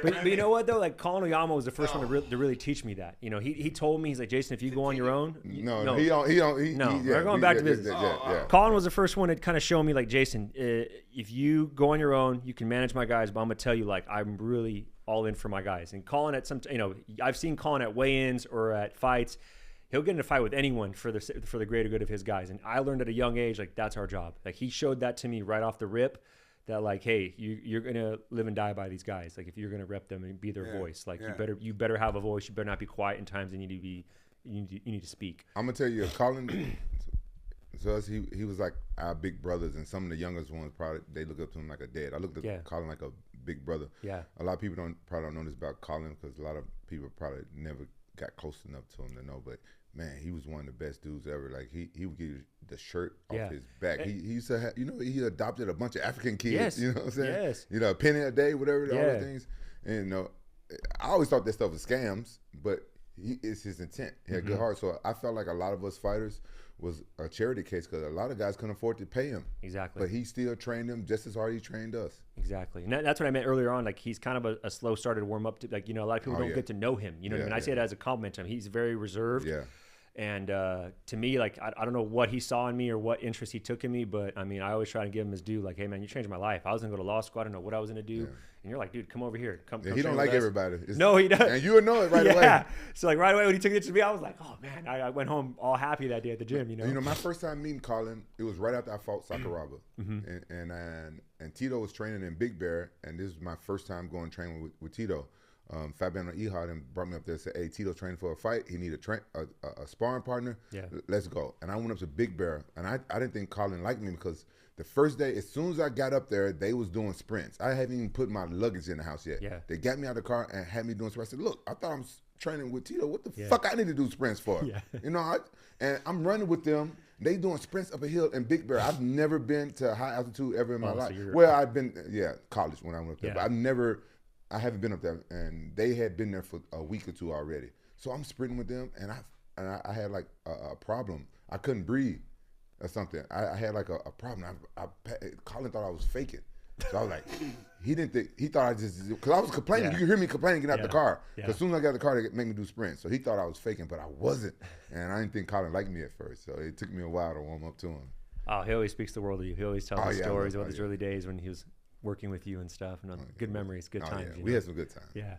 But you know what though? Like Colin Oyama was the first one to really teach me that. You know, he told me, he's like, Jason, if you go on your own, we're going back to business. Colin was the first one to kind of show me, like, Jason, if you go on your own, you can manage my guys, but I'm gonna tell you, like, I'm really all in for my guys. And Colin at I've seen Colin at weigh-ins or at fights. He'll get in a fight with anyone for the greater good of his guys. And I learned at a young age, like, that's our job. Like, he showed that to me right off the rip, that, like, hey, you're going to live and die by these guys. Like, if you're going to rep them and be their voice, like, you better have a voice. You better not be quiet in times, and you need to speak. I'm going to tell you, Colin, to us, he was like our big brothers, and some of the youngest ones, probably, they look up to him like a dad. I looked at Colin like a big brother. Yeah. A lot of people probably don't know this about Colin, because a lot of people probably never got close enough to him to know, but man, he was one of the best dudes ever. Like, he would give you the shirt off his back. He used to have, he adopted a bunch of African kids. Yes. You know what I'm saying? Yes. A penny a day, whatever, all those things. And I always thought that stuff was scams, but it's his intent. He had a good heart. So I felt like a lot of us fighters was a charity case, because a lot of guys couldn't afford to pay him. Exactly. But he still trained them just as hard as he trained us. Exactly. And that's what I meant earlier on. Like, he's kind of a slow started warm up to, like, a lot of people don't get to know him. You know what I mean? I say it as a compliment to him. He's very reserved. Yeah. And to me, like, I don't know what he saw in me or what interest he took in me, but I mean, I always try to give him his due. Like, hey man, you changed my life. I was gonna go to law school. I didn't know what I was gonna do. Yeah. And you're like, dude, come over here. Come he don't like everybody. No, he doesn't. And you would know it right away. Yeah. So like right away when he took it to me, I was like, oh man, I went home all happy that day at the gym. My first time meeting Colin, it was right after I fought Sakuraba, and Tito was training in Big Bear, and this was my first time going training with Tito. Fabiano Ihad and brought me up there and said, hey, Tito's training for a fight. He needed a sparring partner. Yeah. Let's go. And I went up to Big Bear, and I didn't think Colin liked me, because the first day, as soon as I got up there, they was doing sprints. I haven't even put my luggage in the house yet. Yeah. They got me out of the car and had me doing sprints. I said, look, I thought I was training with Tito. What the fuck I need to do sprints for? Yeah. And I'm running with them. They doing sprints up a hill in Big Bear. I've never been to high altitude ever in my life. Well, I've been, college when I went up there. But I haven't been up there, and they had been there for a week or two already. So I'm sprinting with them, and I had like a problem. I couldn't breathe or something. I had like a problem. Colin thought I was faking. So I was like, he thought I just, because I was complaining. You could hear me complaining getting out the car. Because as soon as I got out the car, they made me do sprints. So he thought I was faking, but I wasn't. And I didn't think Colin liked me at first. So it took me a while to warm up to him. Oh, he always speaks the world of you. He always tells us stories about his early days when he was working with you and stuff, and good memories, good times. We had some good times. Yeah.